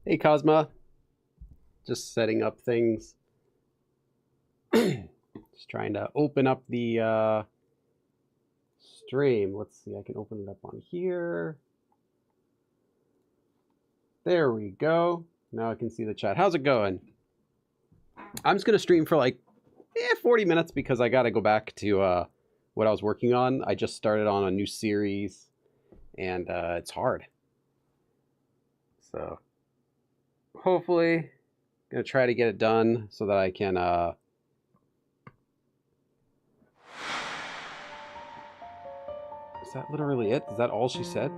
Hey, Cosma. Just setting up things. Just trying to open up the stream. Let's see, I can open it up on here. There we go. Now I can see the chat. How's it going? I'm just going to stream for like 40 minutes because I got to go back to what I was working on. I just started on a new series and it's hard. So hopefully I'm going to try to get it done so that I can is that literally it? Is that all she said?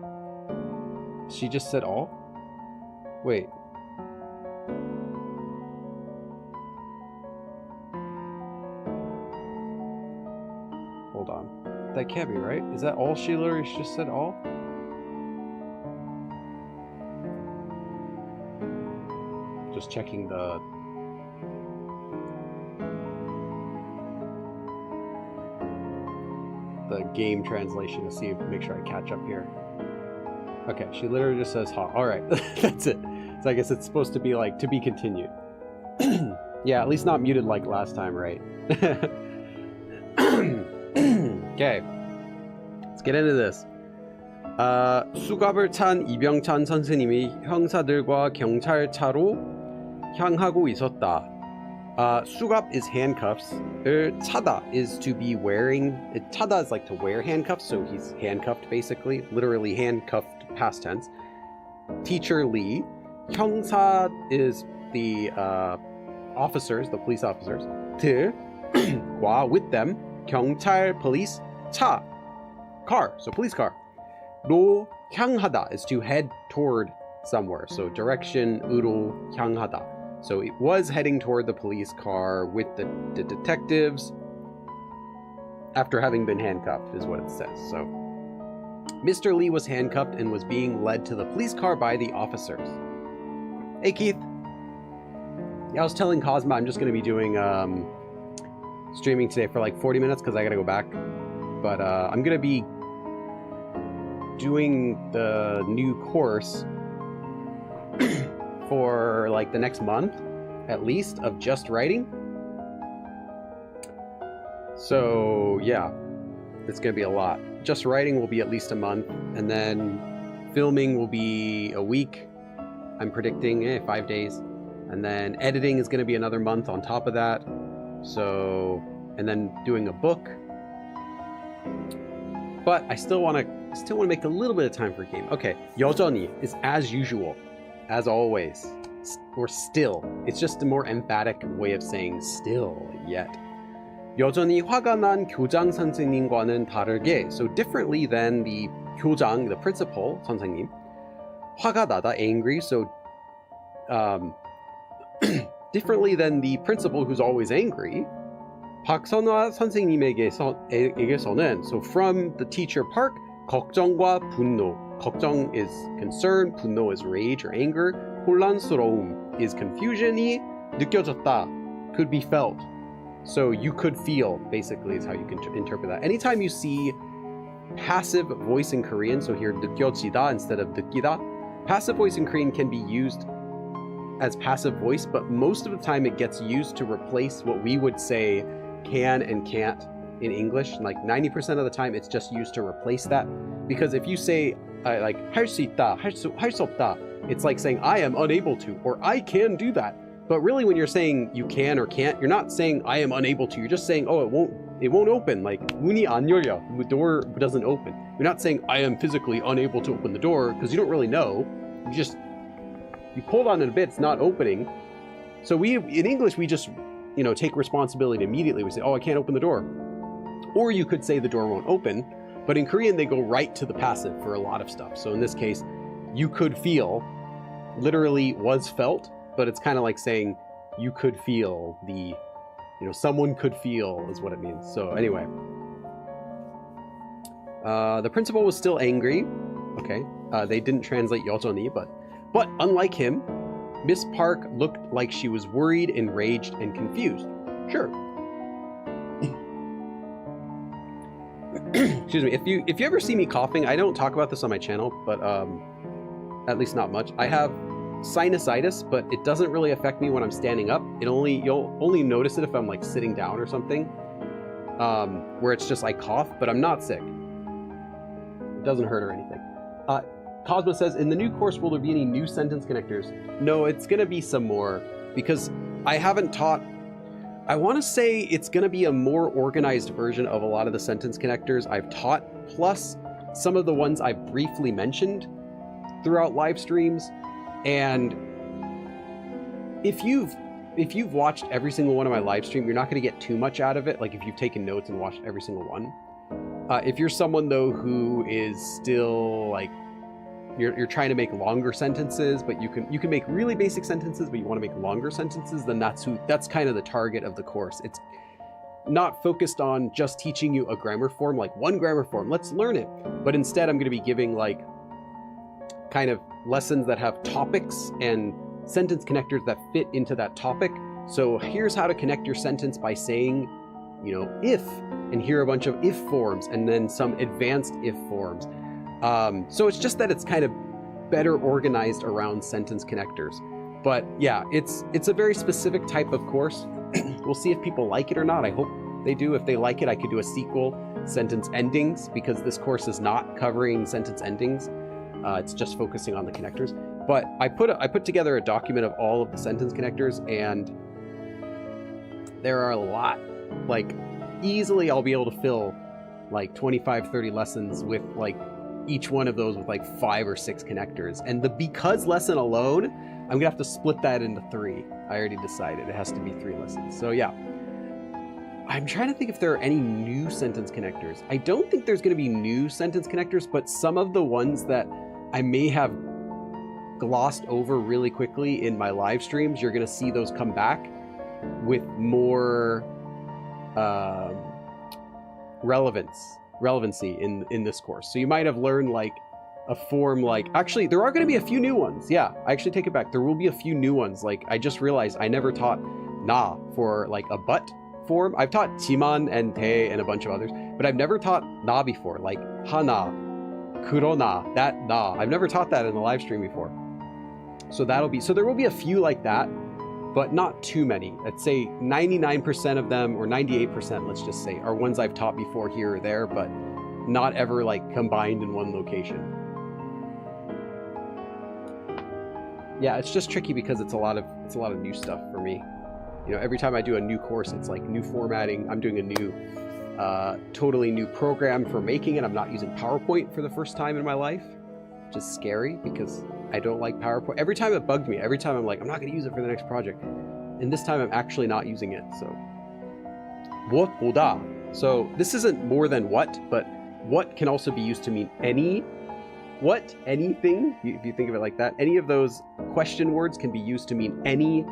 She just said all? Wait. Hold on. That can't be right. Is that all she literally just said all? Just checking the game translation to see, make sure I catch up here. Okay, she literally just says ha. All right, that's it. So I guess it's supposed to be like to be continued. Yeah, at least not muted like last time, right? Okay, let's get into this. 수갑을 찬 이병찬 선생님이 형사들과 경찰차로 향하고 있었다. 수갑 is handcuffs. 차다 is to be wearing. 차다 is like to wear handcuffs, so he's handcuffed basically, literally handcuffed past tense. Teacher Lee. 형사 is the officers, the police officers. 들, 과 with them. 경찰, police. 차, car, so police car. 로 향하다 is to head toward somewhere, so direction. 으로 향하다. So it was heading toward the police car with the detectives after having been handcuffed, is what it says. So Mr. Lee was handcuffed and was being led to the police car by the officers. Hey, Keith. Yeah, I was telling Cosma I'm just going to be doing streaming today for like 40 minutes because I got to go back. But I'm going to be doing the new course for like the next month at least of just writing. So yeah, it's gonna be a lot. Just writing will be at least a month, and then filming will be a week. I'm predicting 5 days, and then editing is gonna be another month on top of that. So, and then doing a book. But I still want to make a little bit of time for a game. Okay, 여전히 is as usual. As always, or still. It's just a more emphatic way of saying still, yet. 여전히 화가 난 교장 선생님과는 다르게, so differently than the 교장, the principal, 선생님. 화가 나다, angry, so differently than the principal who's always angry. 박선화 선생님에게서는, so from the teacher part, 걱정과 분노. 걱정 is concern, 분노 is rage or anger, 혼란스러움 is confusion이 느껴졌다, could be felt. So you could feel, basically, is how you can interpret that. Anytime you see passive voice in Korean, so here 느껴지다 instead of 느끼다, passive voice in Korean can be used as passive voice, but most of the time it gets used to replace what we would say can and can't in English. Like 90% of the time it's just used to replace that, because if you say like 할 수 있다, 할 수 없다. It's like saying I am unable to or I can do that. But really, when you're saying you can or can't, you're not saying I am unable to. You're just saying, oh, it won't open. Like 문이 안 열려, the door doesn't open. You're not saying I am physically unable to open the door because you don't really know. You pulled on it a bit, it's not opening. So in English we just take responsibility immediately. We say, oh, I can't open the door. Or you could say the door won't open. But in Korean they go right to the passive for a lot of stuff. So in this case, you could feel literally was felt. But it's kind of like saying you could feel someone could feel is what it means. So anyway, the principal was still angry. Okay, they didn't translate 여전히, but unlike him, Miss Park looked like she was worried, enraged, and confused. Sure. Excuse me. If you ever see me coughing, I don't talk about this on my channel, but at least not much. I have sinusitis, but it doesn't really affect me when I'm standing up. You'll only notice it if I'm like sitting down or something, where it's just I cough, but I'm not sick. It doesn't hurt or anything. Cosmo says, in the new course, will there be any new sentence connectors? No, it's gonna be some more because I haven't taught. I want to say it's gonna be a more organized version of a lot of the sentence connectors I've taught, plus some of the ones I briefly mentioned throughout live streams. And if you've watched every single one of my live stream, you're not going to get too much out of it. Like if you've taken notes and watched every single one. If you're someone though who is still like you're trying to make longer sentences, but you can make really basic sentences, but you want to make longer sentences, then that's kind of the target of the course. It's not focused on just teaching you a grammar form, like one grammar form. Let's learn it. But instead, I'm going to be giving like kind of lessons that have topics and sentence connectors that fit into that topic. So here's how to connect your sentence by saying, if, and here are a bunch of if forms, and then some advanced if forms. So it's just that it's kind of better organized around sentence connectors. But yeah, it's a very specific type of course. We'll see if people like it or not. I hope they do. If they like it, I could do a sequel, sentence endings, because this course is not covering sentence endings. It's just focusing on the connectors. But I put together a document of all of the sentence connectors, and there are a lot. Like easily I'll be able to fill like 25, 30 lessons with like each one of those with like 5 or 6 connectors. And the because lesson alone, I'm gonna have to split that into 3. I already decided it has to be 3 lessons. So yeah. I'm trying to think if there are any new sentence connectors. I don't think there's gonna be new sentence connectors, but some of the ones that I may have glossed over really quickly in my live streams, you're gonna see those come back with more relevancy in this course. So you might have learned like a form like, actually there are going to be a few new ones. Yeah, I actually take it back. There will be a few new ones. Like I just realized I never taught na for like a but form. I've taught jiman and te and a bunch of others, but I've never taught na before, like hana, kurona, that na. I've never taught that in the live stream before. So there will be a few like that, but not too many. I'd say 99% of them, or 98%, let's just say, are ones I've taught before here or there, but not ever like combined in one location. Yeah, it's just tricky because it's a lot of new stuff for me. Every time I do a new course, it's like new formatting. I'm doing a new, totally new program for making it. I'm not using PowerPoint for the first time in my life, which is scary because I don't like PowerPoint. Every time it bugged me. Every time I'm like, I'm not going to use it for the next project. And this time I'm actually not using it. So, 무엇보다. So this isn't more than what, but what can also be used to mean anything. If you think of it like that, any of those question words can be used to mean any,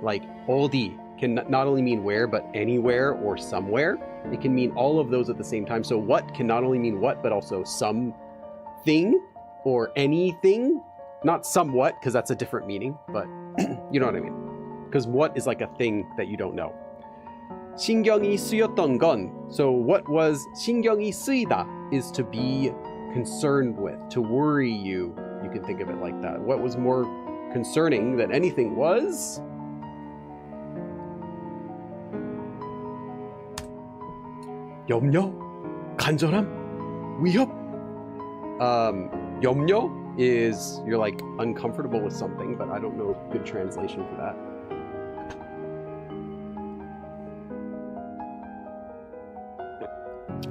like 어디 can not only mean where, but anywhere or somewhere. It can mean all of those at the same time. So what can not only mean what, but also something or anything. Not somewhat, because that's a different meaning, but you know what I mean. Because what is like a thing that you don't know. 신경이 쓰였던 건. So what was 신경이 쓰이다 is to be concerned with, to worry you. You can think of it like that. What was more concerning than anything was 염려, 간절함, 위협. 염려 is you're like uncomfortable with something, but I don't know good translation for that.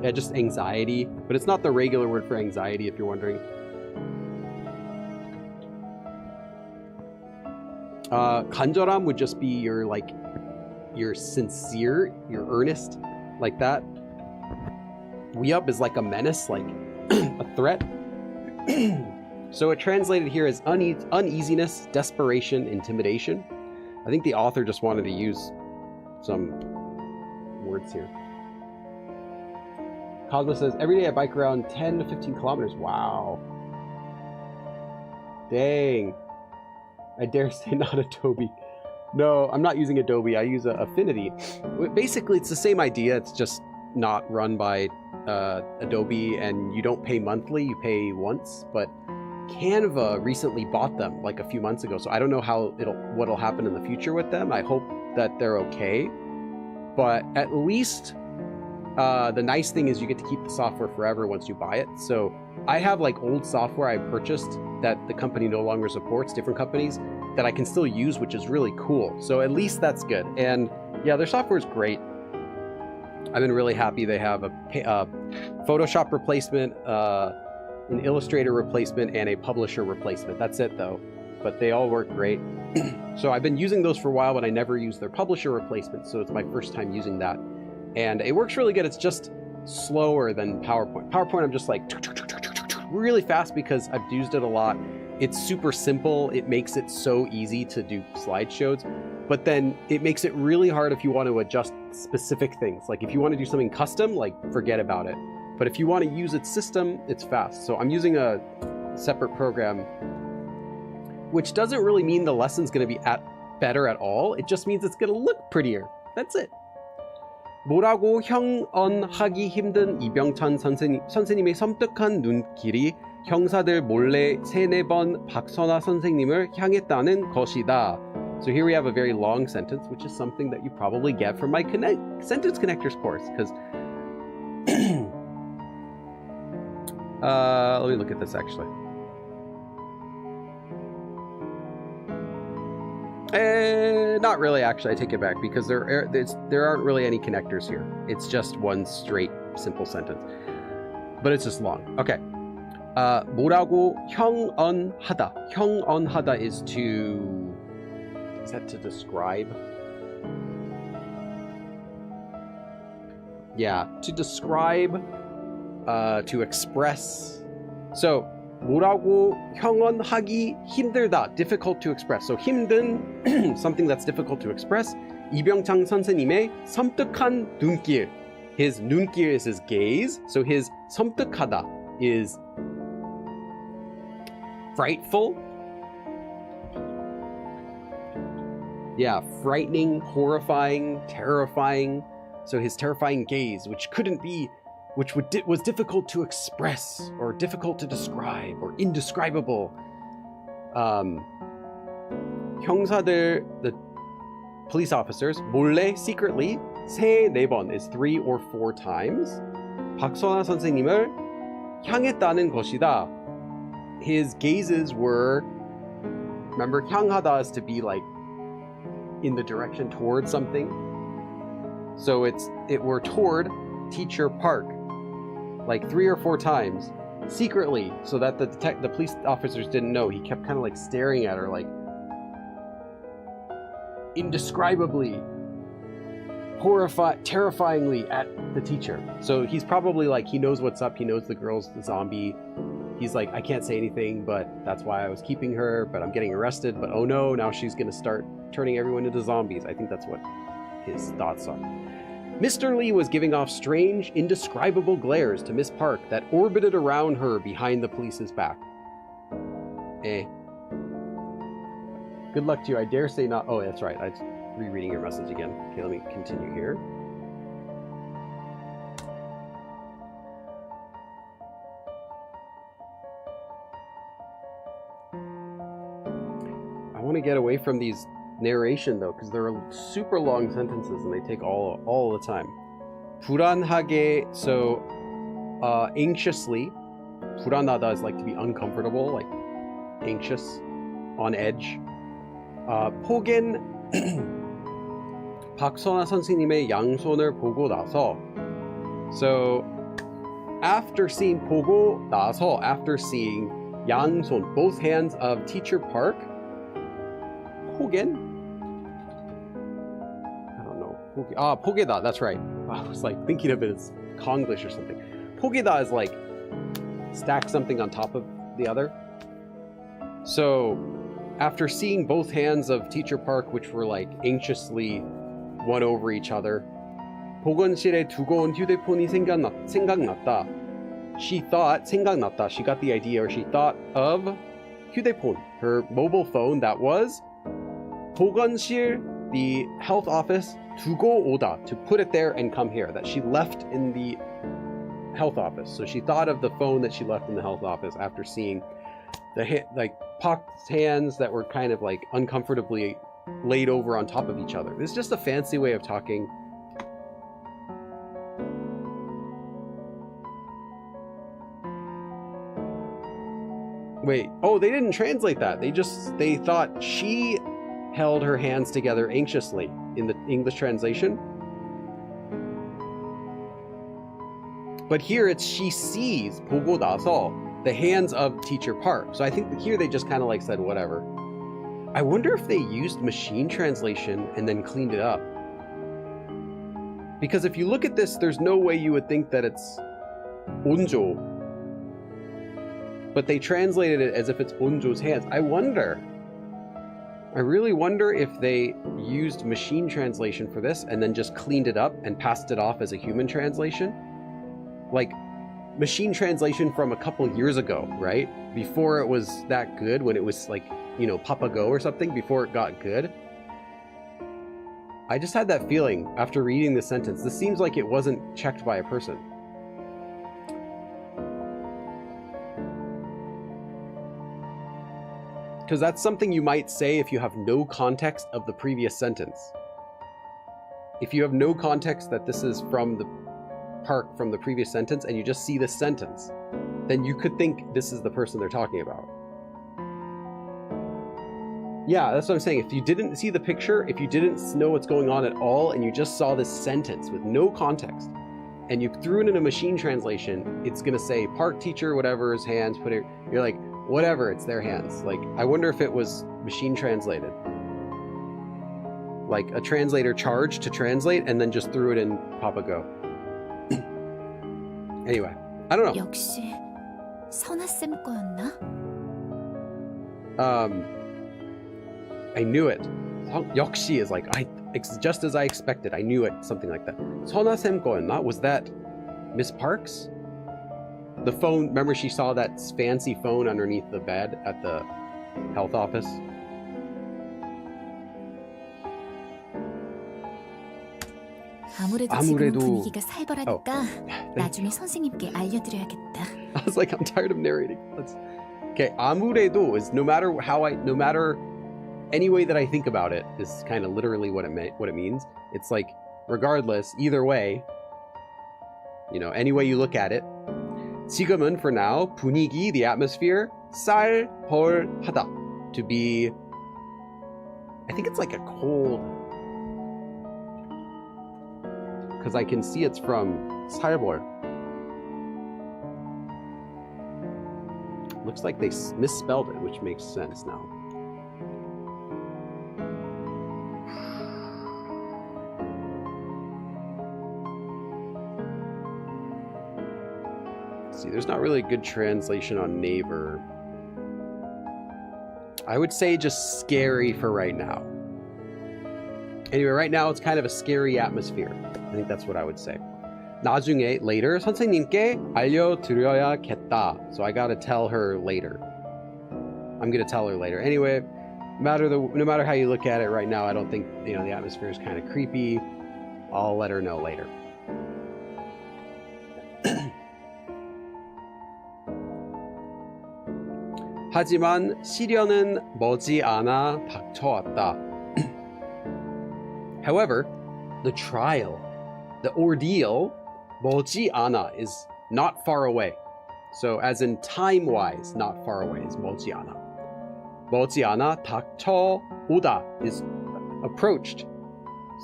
Yeah, just anxiety, but it's not the regular word for anxiety if you're wondering. 간절함 would just be your sincere, your earnest, like that. 위협 is like a menace, like a threat. So it translated here as uneasiness, desperation, intimidation. I think the author just wanted to use some words here. Cosmo says, every day I bike around 10 to 15 kilometers. Wow. Dang. I dare say not Adobe. No, I'm not using Adobe. I use Affinity. Basically, it's the same idea. It's just not run by Adobe, and you don't pay monthly. You pay once. But Canva recently bought them like a few months ago, so I don't know what'll happen in the future with them. I hope that they're okay. But at least the nice thing is you get to keep the software forever once you buy it. So I have like old software I purchased that the company no longer supports, different companies, that I can still use, which is really cool. So at least that's good. And yeah, their software is great. I've been really happy. They have a Photoshop replacement, an Illustrator replacement, and a Publisher replacement. That's it though, but they all work great. So I've been using those for a while, but I never used their Publisher replacement, so it's my first time using that. And it works really good. It's just slower than PowerPoint. PowerPoint, I'm just like really fast because I've used it a lot. It's super simple. It makes it so easy to do slideshows, but then it makes it really hard if you want to adjust specific things. Like if you want to do something custom, like forget about it. But if you want to use its system, it's fast. So I'm using a separate program, which doesn't really mean the lesson's going to be better at all. It just means it's going to look prettier. That's it. 뭐라고 형언하기 힘든 이병찬 선생님의 섬뜩한 눈길이 형사들 몰래 3-4번 박선아 선생님을 향했다는 것이다. So here we have a very long sentence, which is something that you probably get from my sentence connectors course. Because let me look at this actually. Not really, actually. I take it back because there aren't really any connectors here. It's just one straight, simple sentence. But it's just long. Okay. 뭐라고 형언하다. 형언하다 is that to describe? Yeah, to describe, to express. So, 뭐라고 형언하기 힘들다, difficult to express. So 힘든, something that's difficult to express. 이병창 선생님의 섬뜩한 눈길. His 눈길 is his gaze. So his 섬뜩하다 is frightful. Yeah, frightening, horrifying, terrifying. So his terrifying gaze, which was difficult to express, or difficult to describe, or indescribable. 형사들, the police officers, 몰래, secretly, 3-4번 is 3 or 4 times. 박선아 선생님을 향했다는 것이다. His gazes were, remember, 향하다 is to be like in the direction toward something. So it were toward Teacher Park, like 3 or 4 times, secretly, so that the police officers didn't know. He kept kind of like staring at her, like indescribably, terrifyingly at the teacher. So he's probably like, he knows what's up. He knows the girl's the zombie. He's like, I can't say anything, but that's why I was keeping her, but I'm getting arrested. But oh no, now she's gonna start turning everyone into zombies. I think that's what his thoughts are. Mr. Lee was giving off strange, indescribable glares to Miss Park that orbited around her behind the police's back. Good luck to you. I dare say not. Oh, that's right. I'm rereading your message again. Okay, let me continue here. I want to get away from these narration though, because they're super long sentences and they take all the time. 불안하게, so anxiously, 불안하다 is like to be uncomfortable, like anxious, on edge. 폭엔 박선아 선생님의 양손을 보고 나서, so after seeing 보고 나서, after seeing 양손, both hands of Teacher Park, 폭엔, I don't know, 포개다, that's right. I was like thinking of it as Konglish or something. 포개다 is like stack something on top of the other. So after seeing both hands of Teacher Park, which were like anxiously one over each other, 보건실에 두고 온 휴대폰이 생각났다. She got the idea, or she thought of 휴대폰, her mobile phone that was 보건실, the health office, 두고 오다, to put it there and come here, that she left in the health office. So she thought of the phone that she left in the health office after seeing the Park's hands that were kind of like uncomfortably laid over on top of each other. This is just a fancy way of talking. Wait, oh, they didn't translate that. They thought she held her hands together anxiously in the English translation. But here it's she sees, 보고 나서, the hands of Teacher Park. So I think that here they just kind of like said whatever. I wonder if they used machine translation and then cleaned it up. Because if you look at this, there's no way you would think that it's 온조. But they translated it as if it's 온조's hands. I really wonder if they used machine translation for this and then just cleaned it up and passed it off as a human translation. Like machine translation from a couple years ago, right? Before it was that good, when it was like, you know, Papago or something, before it got good. I just had that feeling after reading the sentence. This seems like it wasn't checked by a person. Because that's something you might say if you have no context of the previous sentence. If you have no context that this is from the Park from the previous sentence and you just see this sentence, then you could think this is the person they're talking about. Yeah, that's what I'm saying. If you didn't see the picture, if you didn't know what's going on at all, and you just saw this sentence with no context, and you threw it in a machine translation, it's gonna say Park teacher, whatever's hands, put it, you're like, whatever, it's their hands. Like, I wonder if it was machine translated. Like a translator charged to translate and then just threw it in Papago. Anyway, I don't know. 역시 선아쌤 거였나? I knew it. 역시 is like, just as I expected. I knew it, something like that. 선아쌤 거였나? Was that Miss Parks? The phone, remember she saw that fancy phone underneath the bed at the health office? 아무래도 지금 분위기가 살벌하니까 나중에 선생님께 알려드려야겠다. I was like, I'm tired of narrating. Okay, 아무래도 is no matter any way that I think about it is kind of literally what it means. It's like, regardless, either way, you know, any way you look at it. 지금은, for now, 분위기, the atmosphere, 쌀벌하다, to be, I think it's like a cold, because I can see it's from 쌀벌. Looks like they misspelled it, which makes sense now. See, there's not really a good translation on Naver. I would say just scary for right now. Anyway, right now it's kind of a scary atmosphere. I think that's what I would say. 나중에, later, 선생님께 알려드려야겠다. So I gotta tell her later. I'm gonna tell her later. Anyway, no matter how you look at it right now, I don't think, you know, the atmosphere is kind of creepy. I'll let her know later. 하지만 시련은 머지않아 닥쳐왔다. However, the trial, the ordeal, 머지않아 is not far away. So as in time-wise, not far away, is 머지않아. 머지않아 닥쳐오다 is approached.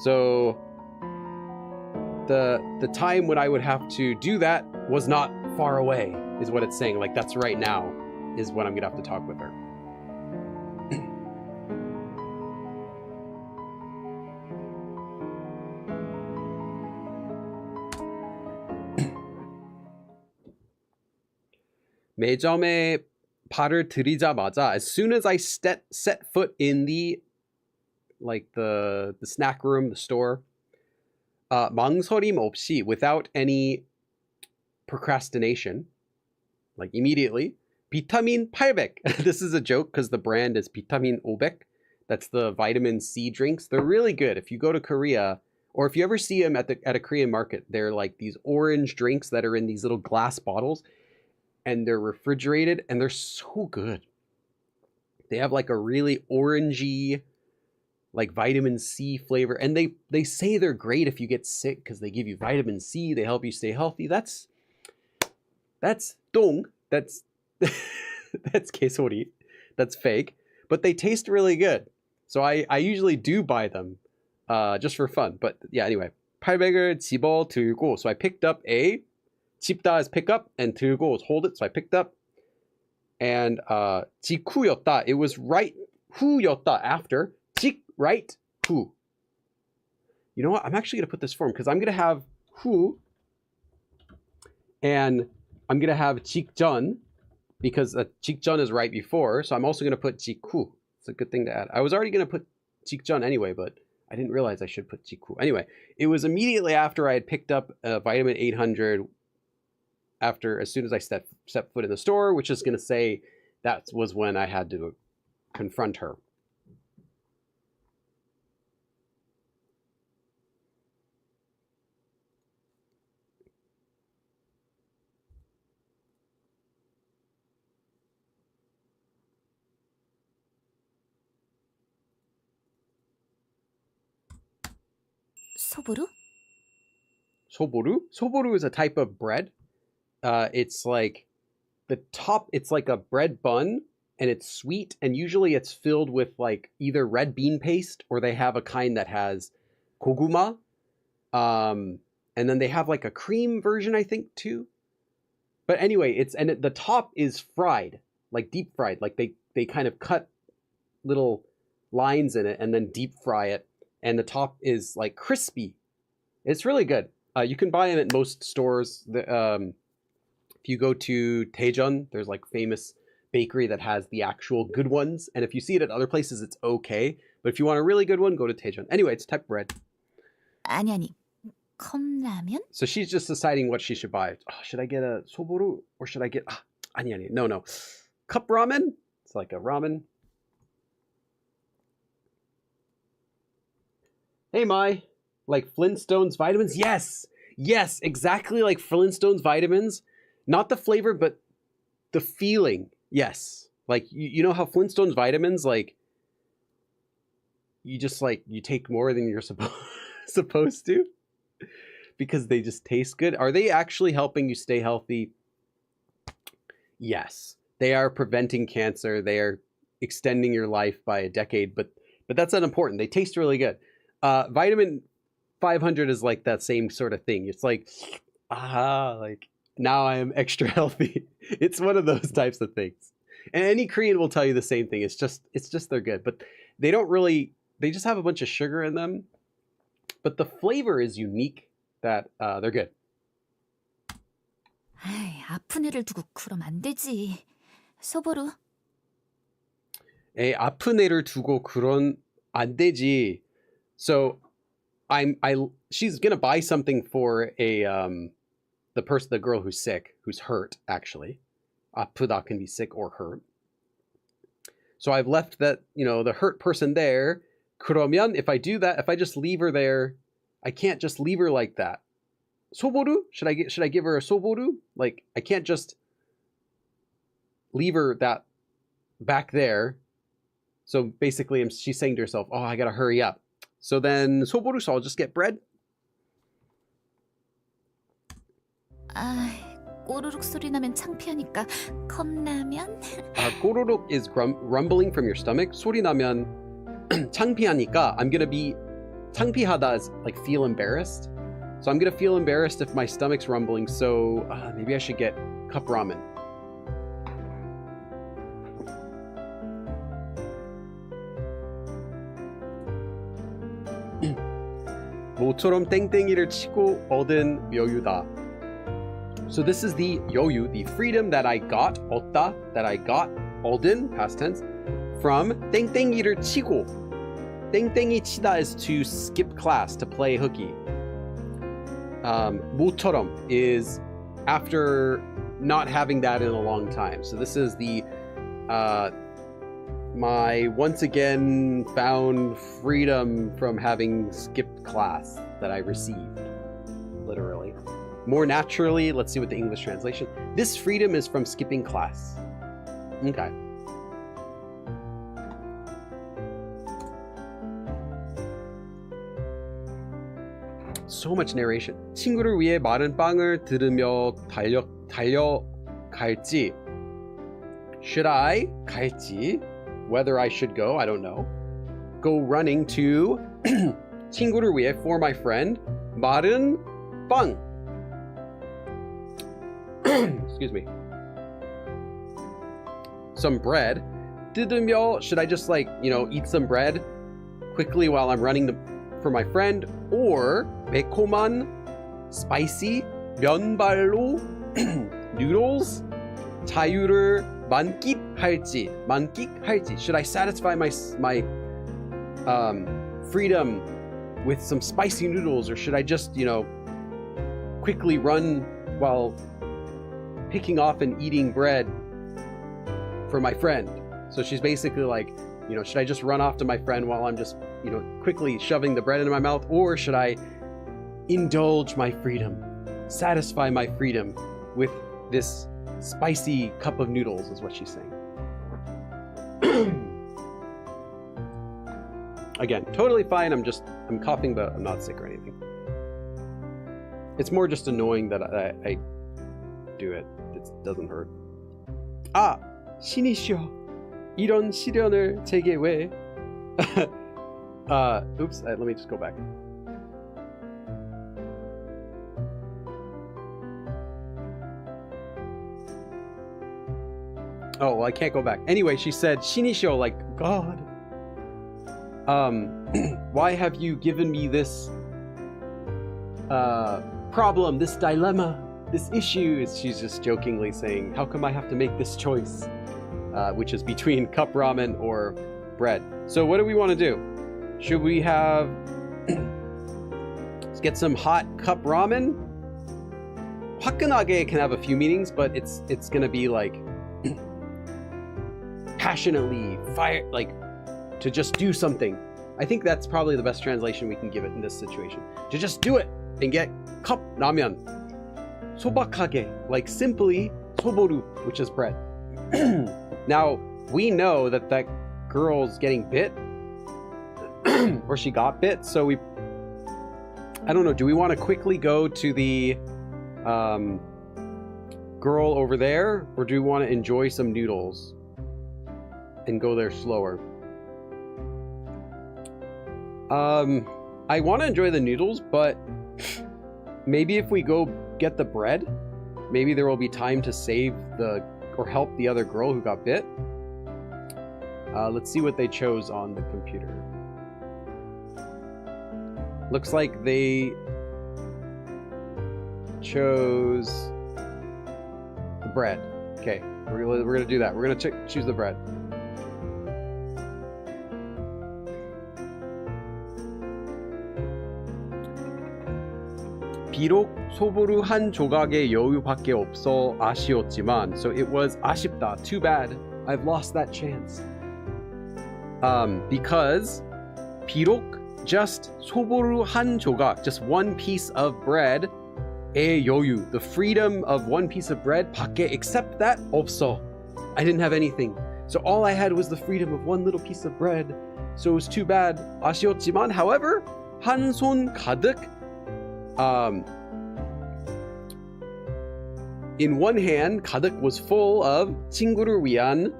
So the time when I would have to do that was not far away, is what it's saying. Like that's right now, is when I'm gonna have to talk with her. 매점에 발을 들이자마자, as soon as I set foot in the snack room, the store, 망설임 없이, without any procrastination, like immediately, 비타민 800. This is a joke because the brand is 비타민 500. That's the vitamin C drinks. They're really good. If you go to Korea, or if you ever see them at a Korean market, they're like these orange drinks that are in these little glass bottles, and they're refrigerated, and they're so good. They have like a really orangey, like vitamin C flavor, and they say they're great if you get sick because they give you vitamin C. They help you stay healthy. That's 똥. That's that's 개소리. That's fake. But they taste really good. So I usually do buy them just for fun. But yeah, anyway. 800을 집어 들고. So I picked up a, 집다 is pick up, and 들고 is hold it. So I picked up. And 직후였다. It was right 후였다, after. 직, right, 후. You know what? I'm actually going to put this form because I'm going to have 후 and I'm going to have 직전 because 직전 is right before. So I'm also going to put 직후. It's a good thing to add. I was already going to put 직전 anyway, but I didn't realize I should put 직후. Anyway, it was immediately after I had picked up vitamin 800 as soon as I set foot in the store, which is going to say that was when I had to confront her. 소보루? 소보루? 소보루 is a type of bread. It's like the top, it's like a bread bun, and it's sweet, and usually it's filled with like either red bean paste, or they have a kind that has koguma. And then they have like a cream version, I think, too. But anyway, the top is fried, like deep fried. Like they kind of cut little lines in it and then deep fry it. And the top is like crispy. It's really good. You can buy them at most stores. If you go to Daejeon, there's like famous bakery that has the actual good ones. And if you see it at other places, it's okay. But if you want a really good one, go to Daejeon. Anyway, it's type of bread. 아니, 컵라면? So she's just deciding what she should buy. Oh, should I get a soboru or should I get 아니. No. Cup ramen? It's like a ramen. Hey, Mai. Like Flintstones vitamins? Yes, exactly like Flintstones vitamins. Not the flavor, but the feeling. Yes. Like, you know how Flintstones vitamins, like, you just, like, you take more than you're supposed to? Because they just taste good. Are they actually helping you stay healthy? Yes. They are preventing cancer. They are extending your life by a decade, but that's not important. They taste really good. Vitamin 500 is like that same sort of thing. It's like, like now I am extra healthy. It's one of those types of things. And any Korean will tell you the same thing. It's just they're good, but they just have a bunch of sugar in them. But the flavor is unique that they're good. 에이, 아픈 애를 두고 그럼 안 되지. 소보루. 에이, 아픈 애를 두고 그런 안 되지. So she's gonna buy something for the girl who's sick, who's hurt, actually. 아프다 can be sick or hurt. So I've left that, the hurt person there. 그러면 if I do that, if I just leave her there, I can't just leave her like that. 소보루? Should I give her a 소보루? Like, I can't just leave her that back there. So basically she's saying to herself, oh, I gotta hurry up. So then 소보루, so I'll just get bread. 꼬르륵 소리 나면 창피하니까 컵라면? 꼬르륵 is rumbling from your stomach. 소리 나면 창피하니까 I'm gonna be 창피하다 is like feel embarrassed. So I'm gonna feel embarrassed if my stomach's rumbling. So maybe I should get cup ramen. 모처럼 땡땡이를 치고 얻은 여유다. So this is the 여유, the freedom that I got, 얻다, that I got, 얻은, past tense, from 땡땡이를 치고. 땡땡이 치다 is to skip class, to play hooky. 모처럼 is after not having that in a long time. So this is the my once again found freedom from having skipped class that I received, literally. More naturally, let's see what the English translation. This freedom is from skipping class. Okay. So much narration. 친구를 위해 마른 빵을 들으며 달려갈지. Should I? 갈지. Whether I should go, I don't know. Go running to 친구를 위해 for my friend. 마른 빵. Excuse me. Some bread. 뜯으며, should I just like, eat some bread quickly while I'm running for my friend? Or 매콤한 spicy 면발로 noodles 자유를 만끽할지. Should I satisfy my freedom with some spicy noodles, or should I just quickly run while picking off and eating bread for my friend? So she's basically like, should I just run off to my friend while I'm just quickly shoving the bread into my mouth, or should I indulge my freedom, satisfy my freedom with this spicy cup of noodles, is what she's saying. Again, totally fine. I'm coughing, but I'm not sick or anything. It's more just annoying that I do it. It doesn't hurt. 신이시여, 이런 시련을 제게 왜? Oops, let me just go back. Oh, well, I can't go back. Anyway, she said, 신이시여, like God. Why have you given me this problem, this dilemma, this issue? She's just jokingly saying, how come I have to make this choice? Which is between cup ramen or bread. So what do we want to do? Should we have... Let's get some hot cup ramen. 화끈하게 can have a few meanings, but it's gonna be like passionately, fire, like to just do something. I think that's probably the best translation we can give it in this situation. To just do it and get cup ramen. 소박하게, like simply 소보루, which is bread. Now, we know that girl's getting bit, or she got bit, so I don't know, do we want to quickly go to the girl over there, or do we want to enjoy some noodles and go there slower? I want to enjoy the noodles, but maybe if we go get the bread, maybe there will be time to save or help the other girl who got bit. Let's see what they chose on the computer. Looks like they chose the bread. Okay, we're gonna do that. We're gonna choose the bread. 비록 소보루 한 조각의 여유밖에 없어 아쉬웠지만, so it was 아쉽다, too bad, I've lost that chance. Because 비록 just 소보루 한 조각, just one piece of bread, 의 여유, the freedom of one piece of bread, 밖에, except that 없어, I didn't have anything. So all I had was the freedom of one little piece of bread. So it was too bad. 아쉬웠지만, however, 한 손 가득 In one hand, 가득 was full of 친구를 위한,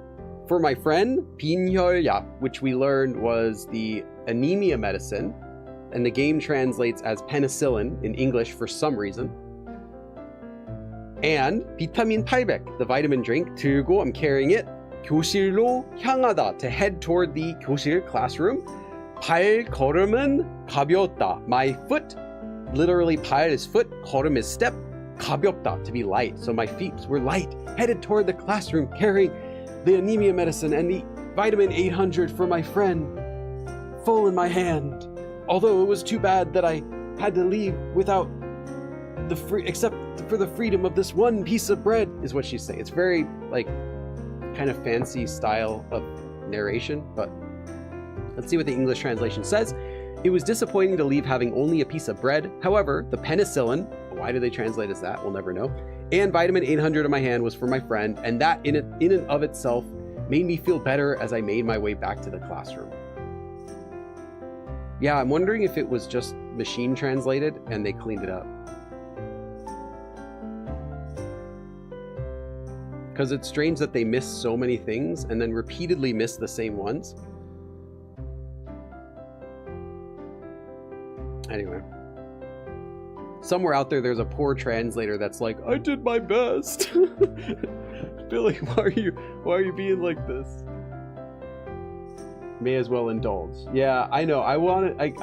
for my friend, 빈혈약, which we learned was the anemia medicine, and the game translates as penicillin in English for some reason. And 비타민 800, the vitamin drink, 들고, I'm carrying it, 교실로 향하다, to head toward the 교실 classroom. 발걸음은 가벼웠다. My foot, literally 발 is foot, 걸음 is step, 가볍다, to be light. So my feet were light, headed toward the classroom, carrying the anemia medicine and the vitamin 800 for my friend, full in my hand. Although it was too bad that I had to leave without the except for the freedom of this one piece of bread, is what she's saying. It's very like kind of fancy style of narration, but let's see what the English translation says. It was disappointing to leave having only a piece of bread. However, the penicillin, why do they translate as that? We'll never know. And vitamin 800 in my hand was for my friend, and that in and of itself made me feel better as I made my way back to the classroom. Yeah, I'm wondering if it was just machine translated and they cleaned it up. Because it's strange that they miss so many things and then repeatedly miss the same ones. Anyway. Somewhere out there, there's a poor translator that's like, I did my best. Billy, why are you being like this? May as well indulge. Yeah, I know. I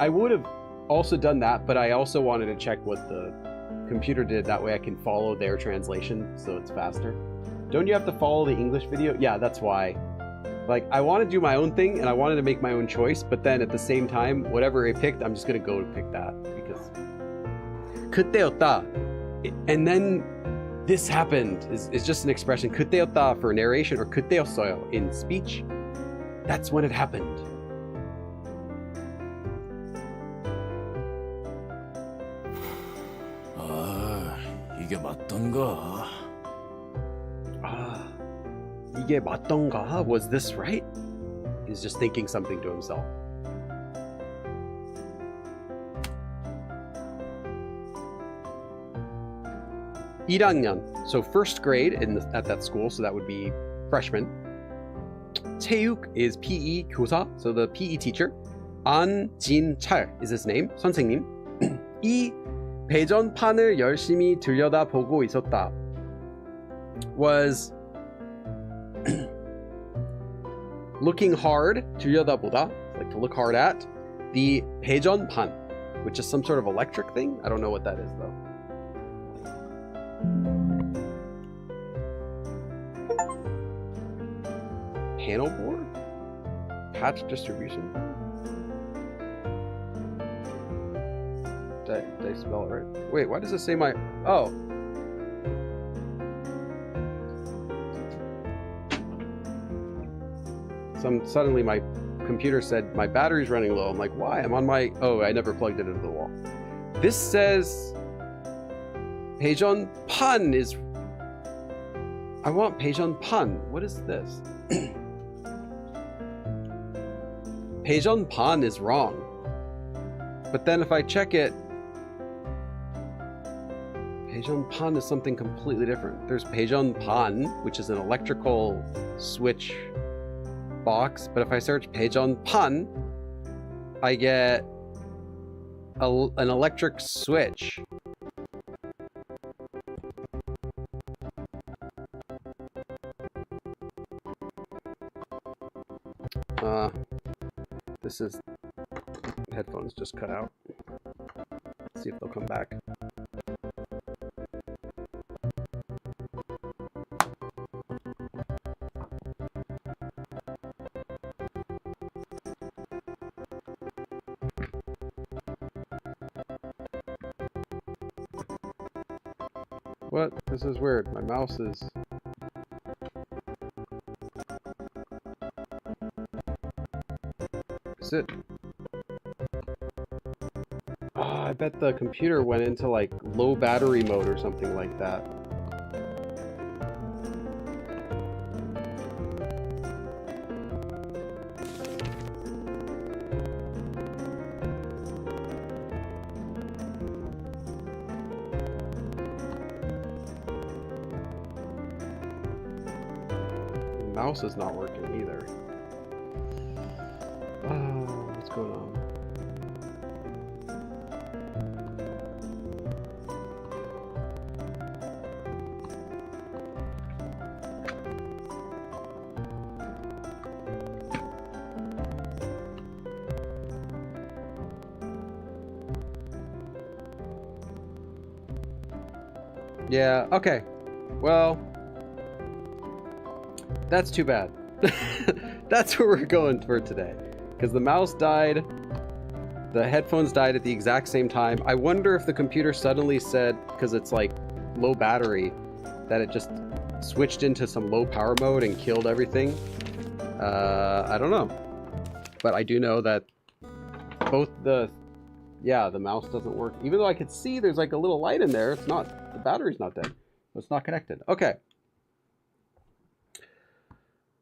would have also done that, but I also wanted to check what the computer did. That way I can follow their translation so it's faster. Don't you have to follow the English video? Yeah, that's why. Like, I want to do my own thing and I wanted to make my own choice, but then at the same time, whatever it picked, I'm just going to go to pick that because 그때였다. And then this happened is just an expression. 그때였다 for narration or 그때였어요 in speech. That's when it happened. 아, 이게 맞던가? 이게 맞던가? Was this right? He's just thinking something to himself. (1학년), so first grade at that school, so that would be freshman. 체육 is PE 교사, so the PE teacher. 안진철 is his name, 선생님. 이 배전판을 열심히 들여다보고 있었다 was looking hard, 들여다보다, like to look hard at, the 배전판, which is some sort of electric thing. I don't know what that is though. Panel board? Patch distribution? Did I spell it right? Wait, why does it say my... Oh. Suddenly my computer said my battery's running low. I'm like, why? I'm on my... Oh, I never plugged it into the wall. This says... 배전판 is... I want 배전판. What is this? 배전판 is wrong. But then if I check it, 배전판 is something completely different. There's 배전판, which is an electrical switch box. But if I search 배전판, I get an electric switch. This is headphones just cut out. Let's see if they'll come back. What? This is weird. My mouse is... Is it? Oh, I bet the computer went into like low battery mode or something like that. mouse is not working either. What's going on? Yeah, okay. Well, that's too bad. That's where we're going for today. Because the mouse died, the headphones died at the exact same time. I wonder if the computer suddenly said, because it's like low battery, that it just switched into some low power mode and killed everything. I don't know. But I do know that both the mouse doesn't work. Even though I could see there's like a little light in there, it's not, the battery's not dead. It's not connected. Okay.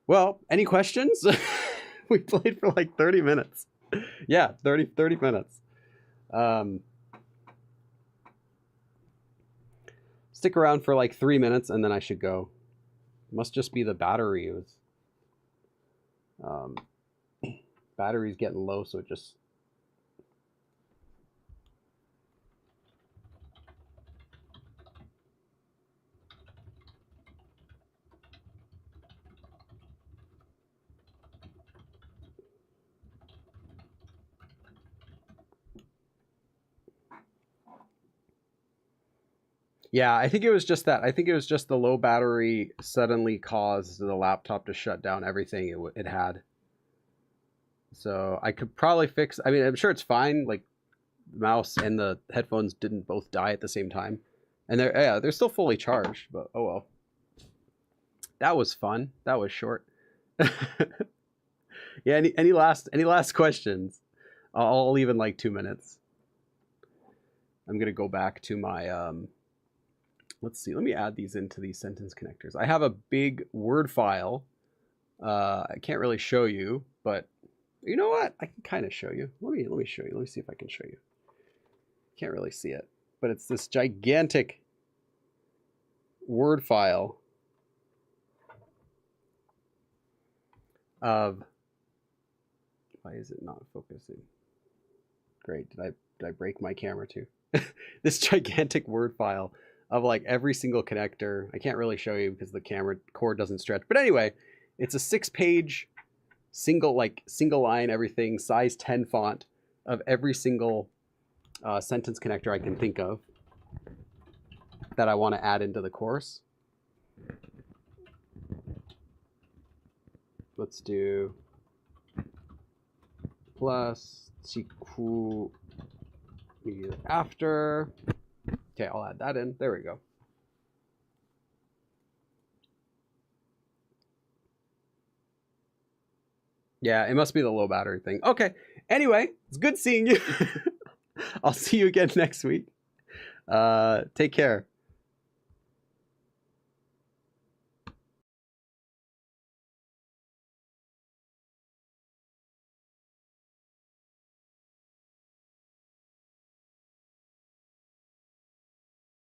Well, any questions? We played for like 30 minutes. Yeah, 30 minutes. Stick around for like 3 minutes and then I should go. Must just be the battery. It was, battery's getting low, so it just... Yeah, I think it was just that. I think it was just the low battery suddenly caused the laptop to shut down everything it had. So I could probably fix... I mean, I'm sure it's fine. Like, the mouse and the headphones didn't both die at the same time. And they're still fully charged, but oh well. That was fun. That was short. Yeah, any last questions? I'll leave in like 2 minutes. I'm gonna go back to my let's see, let me add these into these sentence connectors. I have a big Word file. I can't really show you, but you know what? I can kind of show you. Let me show you. Let me see if I can show you. Can't really see it, but it's this gigantic Word file of... Why is it not focusing? Great. Did I break my camera too? This gigantic Word file of like every single connector. I can't really show you because the camera cord doesn't stretch. But anyway, it's a 6-page single line everything, size 10 font of every single sentence connector I can think of that I want to add into the course. Let's do plus siku after. Okay, I'll add that in. There we go. Yeah, it must be the low battery thing. Okay. Anyway, it's good seeing you. I'll see you again next week. Take care.